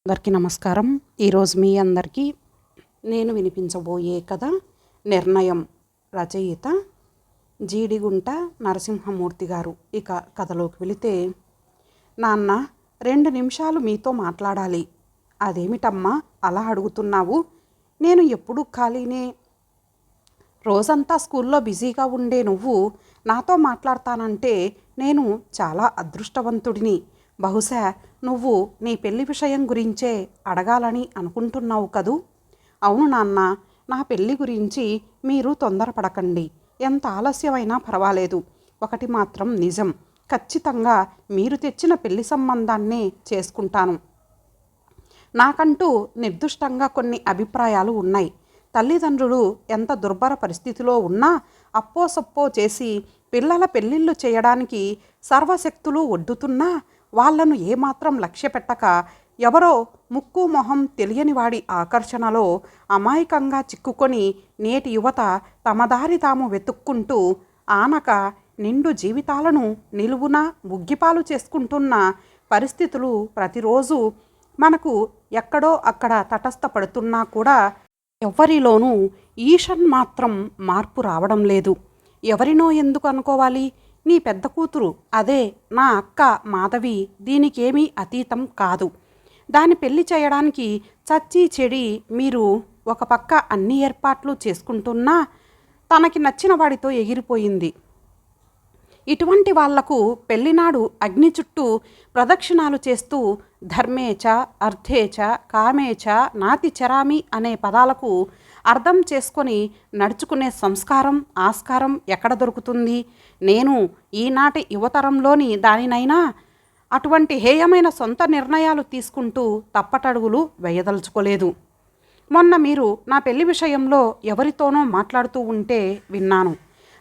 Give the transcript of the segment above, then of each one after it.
అందరికీ నమస్కారం. ఈరోజు మీ అందరికీ నేను వినిపించబోయే కథ నిర్ణయం. రచయిత జీడిగుంట నరసింహమూర్తి గారు. ఇక కథలోకి వెళితే, నాన్న 2 నిమిషాలు మీతో మాట్లాడాలి. అదేమిటమ్మా అలా అడుగుతున్నావు? నేను ఎప్పుడూ ఖాళీనే. రోజంతా స్కూల్లో బిజీగా ఉండే నువ్వు నాతో మాట్లాడతానంటే నేను చాలా అదృష్టవంతుడిని. బహుశా నువ్వు నీ పెళ్లి విషయం గురించే అడగాలని అనుకుంటున్నావు కదూ? అవును నాన్న, నా పెళ్లి గురించి మీరు తొందరపడకండి. ఎంత ఆలస్యమైనా పర్వాలేదు. ఒకటి మాత్రం నిజం, ఖచ్చితంగా మీరు తెచ్చిన పెళ్లి సంబంధాన్నే చేసుకుంటాను. నాకంటూ నిర్దిష్టంగా కొన్ని అభిప్రాయాలు ఉన్నాయి. తల్లిదండ్రులు ఎంత దుర్భర పరిస్థితిలో ఉన్నా అప్పో సప్పో చేసి పిల్లల పెళ్ళిళ్ళు చేయడానికి సర్వశక్తులు ఒడ్డుతున్నా వాళ్లను ఏమాత్రం లక్ష్య పెట్టక ఎవరో ముక్కు మొహం తెలియని వాడి ఆకర్షణలో అమాయకంగా చిక్కుకొని నేటి యువత తమ దారి తాము వెతుక్కుంటూ ఆనక నిండు జీవితాలను నిలువున ముగ్గిపాలు చేసుకుంటున్న పరిస్థితులు ప్రతిరోజు మనకు ఎక్కడో అక్కడ తటస్థపడుతున్నా కూడా ఎవరిలోనూ ఈషన్ మాత్రం మార్పు రావడం లేదు. ఎవరినో ఎందుకు అనుకోవాలి? నీ పెద్ద కూతురు, అదే నా అక్క మాధవి దీనికేమీ అతీతం కాదు. దాని పెళ్లి చేయడానికి చచ్చి చెడి మీరు ఒక పక్క అన్ని ఏర్పాట్లు చేసుకుంటున్నా తనకి నచ్చిన వాడితో ఎగిరిపోయింది. ఇటువంటి వాళ్లకు పెళ్లినాడు అగ్ని చుట్టూ ప్రదక్షిణాలు చేస్తూ ధర్మేచ అర్థేచ కామేచ నాతి చరామి అనే పదాలకు అర్థం చేసుకొని నడుచుకునే సంస్కారం ఆస్కారం ఎక్కడ దొరుకుతుంది? నేను ఈనాటి యువతరంలోని దానినైనా అటువంటి హేయమైన సొంత నిర్ణయాలు తీసుకుంటూ తప్పటడుగులు వేయదలుచుకోలేదు. మొన్న మీరు నా పెళ్లి విషయంలో ఎవరితోనో మాట్లాడుతూ ఉంటే విన్నాను.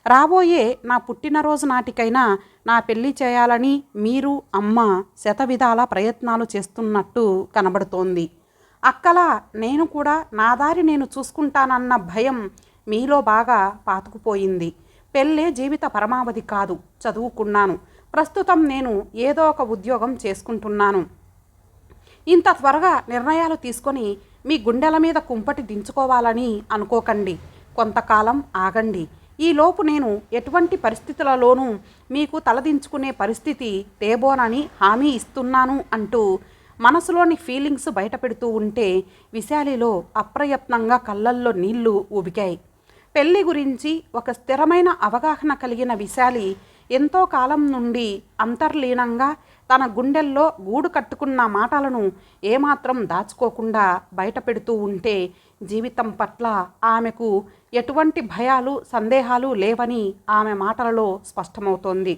రాబోయే నా పుట్టినరోజు నాటికైనా నా పెళ్లి చేయాలని మీరు అమ్మ శతవిధాల ప్రయత్నాలు చేస్తున్నట్టు కనబడుతోంది. అక్కలా నేను కూడా నా దారి నేను చూసుకుంటానన్న భయం మీలో బాగా పాతుకుపోయింది. పెళ్ళే జీవిత పరమావధి కాదు. చదువుకున్నాను. ప్రస్తుతం నేను ఏదో ఒక ఉద్యోగం చేసుకుంటున్నాను. ఇంత త్వరగా నిర్ణయాలు తీసుకొని మీ గుండెల మీద కుంపటి దించుకోవాలని అనుకోకండి. కొంతకాలం ఆగండి. ఈలోపు నేను ఎటువంటి పరిస్థితులలోనూ మీకు తలదించుకునే పరిస్థితి తేబోనని హామీ ఇస్తున్నాను అంటూ మనసులోని ఫీలింగ్స్ బయటపెడుతూ ఉంటే విశాలిలో అప్రయత్నంగా కళ్ళల్లో నీళ్లు ఉబికాయి. పెళ్లి గురించి ఒక స్థిరమైన అవగాహన కలిగిన విశాలి ఎంతో కాలం నుండి అంతర్లీనంగా తన గుండెల్లో గూడు కట్టుకున్న మాటలను ఏమాత్రం దాచుకోకుండా బయటపెడుతూ ఉంటే జీవితం పట్ల ఆమెకు ఎటువంటి భయాలు సందేహాలు లేవని ఆమె మాటలలో స్పష్టమవుతోంది.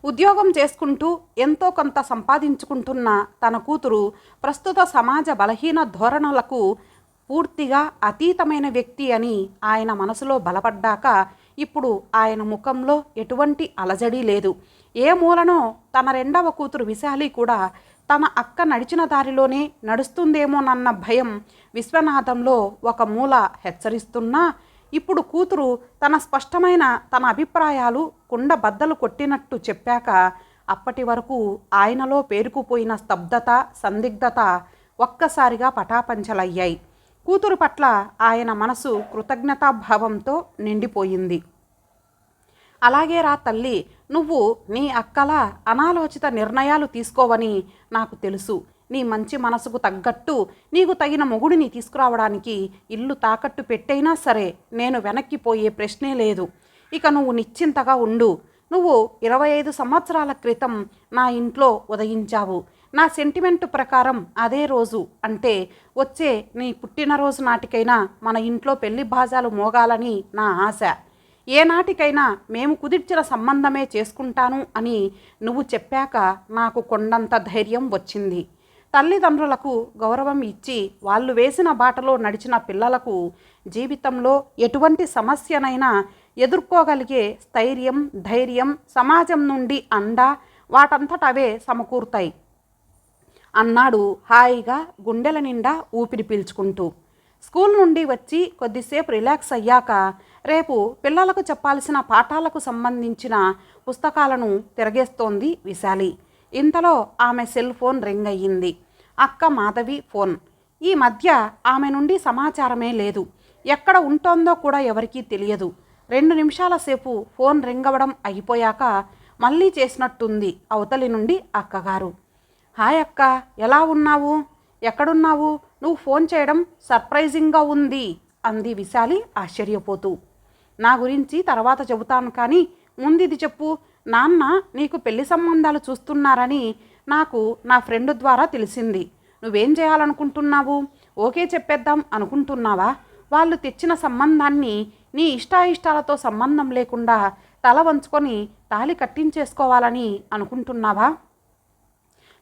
ఉద్యోగం చేసుకుంటూ ఎంతో కొంత సంపాదించుకుంటున్న తన కూతురు ప్రస్తుత సమాజ బలహీన ధోరణులకు పూర్తిగా అతీతమైన వ్యక్తి అని ఆయన మనసులో బలపడ్డాక ఇప్పుడు ఆయన ముఖంలో ఎటువంటి అలజడి లేదు. ఏ మూలనో తన 2వ కూతురు విశాలి కూడా తన అక్క నడిచిన దారిలోనే నడుస్తుందేమోనన్న భయం విశ్వనాథంలో ఒక మూల హెచ్చరిస్తున్నా ఇప్పుడు కూతురు తన స్పష్టమైన తన అభిప్రాయాలు కుండ బద్దలు కొట్టినట్టు చెప్పాక అప్పటి వరకు ఆయనలో పేరుకుపోయిన స్తబ్దత సందిగ్ధత ఒక్కసారిగా పటాపంచలయ్యాయి. కూతురు పట్ల ఆయన మనసు కృతజ్ఞతాభావంతో నిండిపోయింది. అలాగే రా తల్లి, నువ్వు నీ అక్కలా అనాలోచిత నిర్ణయాలు తీసుకోవని నాకు తెలుసు. నీ మంచి మనసుకు తగ్గట్టు నీకు తగిన మొగుడిని తీసుకురావడానికి ఇల్లు తాకట్టు పెట్టైనా సరే నేను వెనక్కిపోయే ప్రశ్నే లేదు. ఇక నువ్వు నిశ్చింతగా ఉండు. నువ్వు 25 సంవత్సరాల క్రితం నా ఇంట్లో ఉదయించావు. నా సెంటిమెంటు ప్రకారం అదే రోజు అంటే వచ్చే నీ పుట్టినరోజు నాటికైనా మన ఇంట్లో పెళ్లి బాజాలు మోగాలని నా ఆశ. ఏనాటికైనా మేము కుదిర్చిన సంబంధమే చేసుకుంటాను అని నువ్వు చెప్పాక నాకు కొండంత ధైర్యం వచ్చింది. తల్లిదండ్రులకు గౌరవం ఇచ్చి వాళ్ళు వేసిన బాటలో నడిచిన పిల్లలకు జీవితంలో ఎటువంటి సమస్యనైనా ఎదుర్కోగలిగే స్థైర్యం ధైర్యం సమాజం నుండి అండ వాటంతటవే సమకూరుతాయి అన్నాడు హాయిగా గుండెల నిండా ఊపిరి పీల్చుకుంటూ. స్కూల్ నుండి వచ్చి కొద్దిసేపు రిలాక్స్ అయ్యాక రేపు పిల్లలకు చెప్పాల్సిన పాఠాలకు సంబంధించిన పుస్తకాలను తిరగేస్తోంది విశాలి. ఇంతలో ఆమె సెల్ ఫోన్ రింగ్ అయ్యింది. అక్క మాధవి ఫోన్. ఈ మధ్య ఆమె నుండి సమాచారమే లేదు. ఎక్కడ ఉంటోందో కూడా ఎవరికీ తెలియదు. 2 నిమిషాల సేపు ఫోన్ రింగ్ అవ్వడం అయిపోయాక మళ్ళీ చేసినట్టుంది అవతలి నుండి అక్కగారు. హాయ్ అక్క, ఎలా ఉన్నావు? ఎక్కడున్నావు? నువ్వు ఫోన్ చేయడం సర్ప్రైజింగ్గా ఉంది అంది విశాలి ఆశ్చర్యపోతూ. నా గురించి తర్వాత చెబుతాను కానీ ముందిది చెప్పు. నాన్న నీకు పెళ్లి సంబంధాలు చూస్తున్నారని నాకు నా ఫ్రెండ్ ద్వారా తెలిసింది. నువ్వేం చేయాలనుకుంటున్నావు? ఓకే చెప్పేద్దాం అనుకుంటున్నావా? వాళ్ళు తెచ్చిన సంబంధాన్ని నీ ఇష్టాయిష్టాలతో సంబంధం లేకుండా తల వంచుకొని తాళి కట్టించేసుకోవాలని అనుకుంటున్నావా?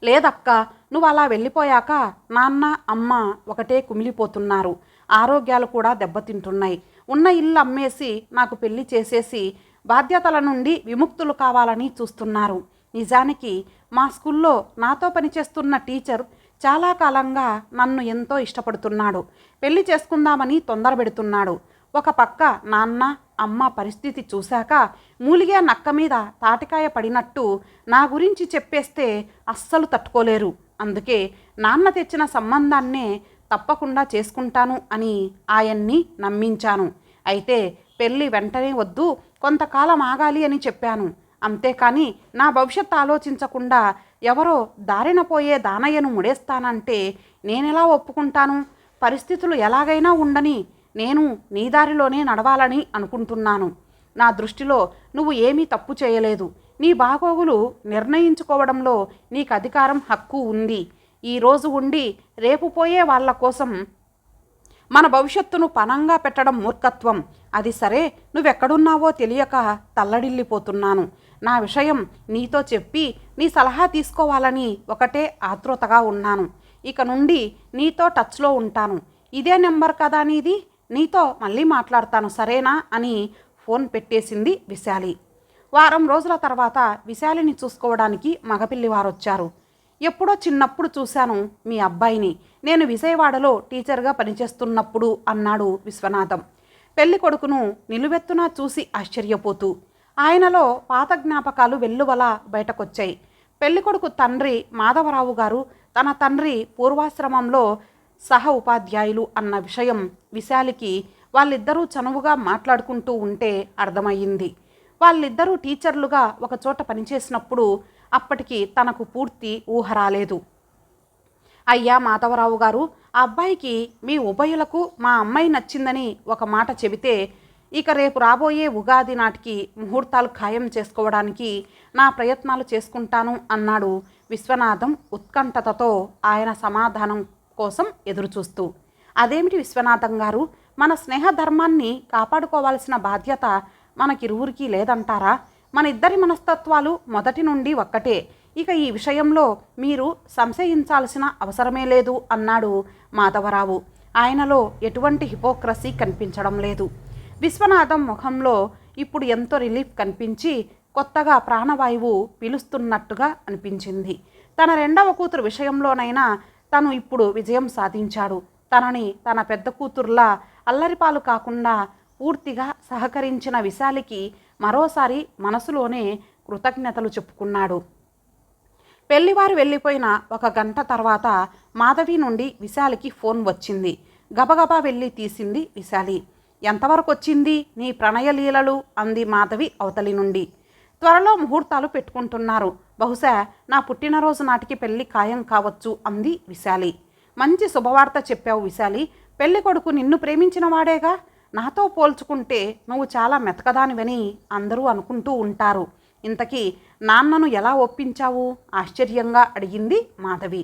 లేదక్క, నువ్వు అలా వెళ్ళిపోయాక నాన్న అమ్మ ఒకటే కుమిలిపోతున్నారు. ఆరోగ్యాలు కూడా దెబ్బతింటున్నాయి. ఉన్న ఇల్లు అమ్మేసి నాకు పెళ్లి చేసేసి బాధ్యతల నుండి విముక్తులు కావాలని చూస్తున్నారు. నిజానికి మా స్కూల్లో నాతో పనిచేస్తున్న టీచర్ చాలా కాలంగా నన్ను ఎంతో ఇష్టపడుతున్నాడు. పెళ్లి చేసుకుందామని తొందర పెడుతున్నాడు. ఒక పక్క నాన్న అమ్మ పరిస్థితి చూశాక మూలిగే నక్క మీద తాటికాయ పడినట్టు నా గురించి చెప్పేస్తే అస్సలు తట్టుకోలేరు. అందుకే నాన్న తెచ్చిన సంబంధాన్నే తప్పకుండా చేసుకుంటాను అని ఆయన్ని నమ్మించాను. అయితే పెళ్ళి వెంటనే వద్దు, కొంతకాలం ఆగాలి అని చెప్పాను. అంతేకాని నా భవిష్యత్తు ఆలోచించకుండా ఎవరో దారిన పోయే దానయ్యను ముడేస్తానంటే నేనెలా ఒప్పుకుంటాను? పరిస్థితులు ఎలాగైనా ఉండని నేను నీ దారిలోనే నడవాలని అనుకుంటున్నాను. నా దృష్టిలో నువ్వు ఏమీ తప్పు చేయలేదు. నీ బాగోగులు నిర్ణయించుకోవడంలో నీకు అధికారం, హక్కు ఉంది. ఈరోజు ఉండి రేపు పోయే వాళ్ళ కోసం మన భవిష్యత్తును పణంగా పెట్టడం మూర్ఖత్వం. అది సరే, నువ్వెక్కడున్నావో తెలియక తల్లడిల్లిపోతున్నాను. నా విషయం నీతో చెప్పి నీ సలహా తీసుకోవాలని ఒకటే ఆతృతగా ఉన్నాను. ఇక నుండి నీతో టచ్లో ఉంటాను. ఇదే నెంబర్ కదా నీది? నీతో మళ్ళీ మాట్లాడతాను సరేనా అని ఫోన్ పెట్టేసింది విశాలి. వారం రోజుల తర్వాత విశాలిని చూసుకోవడానికి మగపిల్లివారొచ్చారు. ఎప్పుడో చిన్నప్పుడు చూశాను మీ అబ్బాయిని, నేను విజయవాడలో టీచర్గా పనిచేస్తున్నప్పుడు అన్నాడు విశ్వనాథం. పెళ్లి కొడుకును నిలువెత్తున చూసి ఆశ్చర్యపోతూ. ఆయనలో పాత జ్ఞాపకాలు వెల్లువలా బయటకొచ్చాయి. పెళ్లి కొడుకు తండ్రి మాధవరావు గారు తన తండ్రి పూర్వాశ్రమంలో సహ ఉపాధ్యాయులు అన్న విషయం విశాలికి వాళ్ళిద్దరూ చనువుగా మాట్లాడుకుంటూ ఉంటే అర్థమయ్యింది. వాళ్ళిద్దరూ టీచర్లుగా ఒకచోట పనిచేసినప్పుడు అప్పటికి తనకు పూర్తి ఊహ రాలేదు. అయ్యా మాధవరావు గారు, ఆ అబ్బాయికి మీ ఉభయులకు మా అమ్మాయి నచ్చిందని ఒక మాట చెబితే ఇక రేపు రాబోయే ఉగాది నాటికి ముహూర్తాలు ఖాయం చేసుకోవడానికి నా ప్రయత్నాలు చేసుకుంటాను అన్నాడు విశ్వనాథం ఉత్కంఠతతో ఆయన సమాధానం కోసం ఎదురుచూస్తూ. అదేమిటి విశ్వనాథం గారు, మన స్నేహధర్మాన్ని కాపాడుకోవాల్సిన బాధ్యత మనకిరువురికి లేదంటారా? మన ఇద్దరి మనస్తత్వాలు మొదటి నుండి ఒక్కటే. ఇక ఈ విషయంలో మీరు సంశయించాల్సిన అవసరమే లేదు అన్నాడు మాధవరావు. ఆయనలో ఎటువంటి హిపోక్రసీ కనిపించడం లేదు. విశ్వనాథం ముఖంలో ఇప్పుడు ఎంతో రిలీఫ్ కనిపించి కొత్తగా ప్రాణవాయువు పీలుస్తున్నట్టుగా అనిపించింది. తన రెండవ కూతురు విషయంలోనైనా తను ఇప్పుడు విజయం సాధించాడు. తనని తన పెద్ద కూతుర్లా అల్లరిపాలు కాకుండా పూర్తిగా సహకరించిన విశాలికి మరోసారి మనసులోనే కృతజ్ఞతలు చెప్పుకున్నాడు. పెళ్లివారు వెళ్ళిపోయిన 1 గంట తర్వాత మాధవి నుండి విశాలికి ఫోన్ వచ్చింది. గబగబా వెళ్ళి తీసింది విశాలి. ఎంతవరకు వచ్చింది నీ ప్రణయలీలలు అంది మాధవి అవతలి నుండి. త్వరలో ముహూర్తాలు పెట్టుకుంటున్నారు. బహుశా నా పుట్టినరోజు నాటికి పెళ్లి ఖాయం కావచ్చు అంది విశాలి. మంచి శుభవార్త చెప్పావు విశాలి. పెళ్లి కొడుకు నిన్ను ప్రేమించిన వాడేగా. నాతో పోల్చుకుంటే నువ్వు చాలా మెతకదానివని అందరూ అనుకుంటూ ఉంటారు. ఇంతకీ నాన్నను ఎలా ఒప్పించావు? ఆశ్చర్యంగా అడిగింది మాధవి.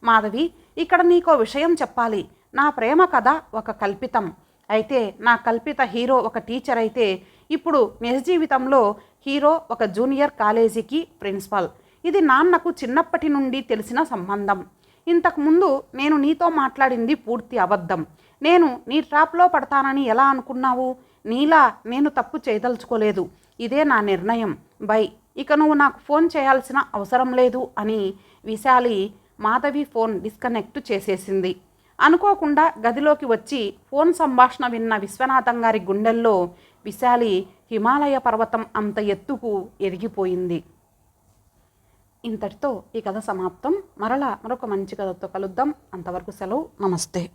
మాధవి, ఇక్కడ నీకో విషయం చెప్పాలి. నా ప్రేమ కథ ఒక కల్పితం. అయితే నా కల్పిత హీరో ఒక టీచర్ అయితే ఇప్పుడు నిజ జీవితంలో హీరో ఒక జూనియర్ కాలేజీకి ప్రిన్సిపల్. ఇది నాన్నకు చిన్నప్పటి నుండి తెలిసిన సంబంధం. ఇంతకుముందు నేను నీతో మాట్లాడింది పూర్తి అబద్ధం. నేను నీ ట్రాప్లో పడతానని ఎలా అనుకున్నావు? నీలా నేను తప్పు చేయదలుచుకోలేదు. ఇదే నా నిర్ణయం. బై. ఇక నువ్వు నాకు ఫోన్ చేయాల్సిన అవసరం లేదు అని విశాలి మాధవి ఫోన్ డిస్కనెక్ట్ చేసేసింది. అనుకోకుండా గదిలోకి వచ్చి ఫోన్ సంభాషణ విన్న విశ్వనాథం గారి గుండెల్లో విశాలి హిమాలయ పర్వతం అంత ఎత్తుకు ఎదిగిపోయింది. ఇంతటితో ఈ కథ సమాప్తం. మరలా మరొక మంచి కథతో కలుద్దాం. అంతవరకు సెలవు. నమస్తే.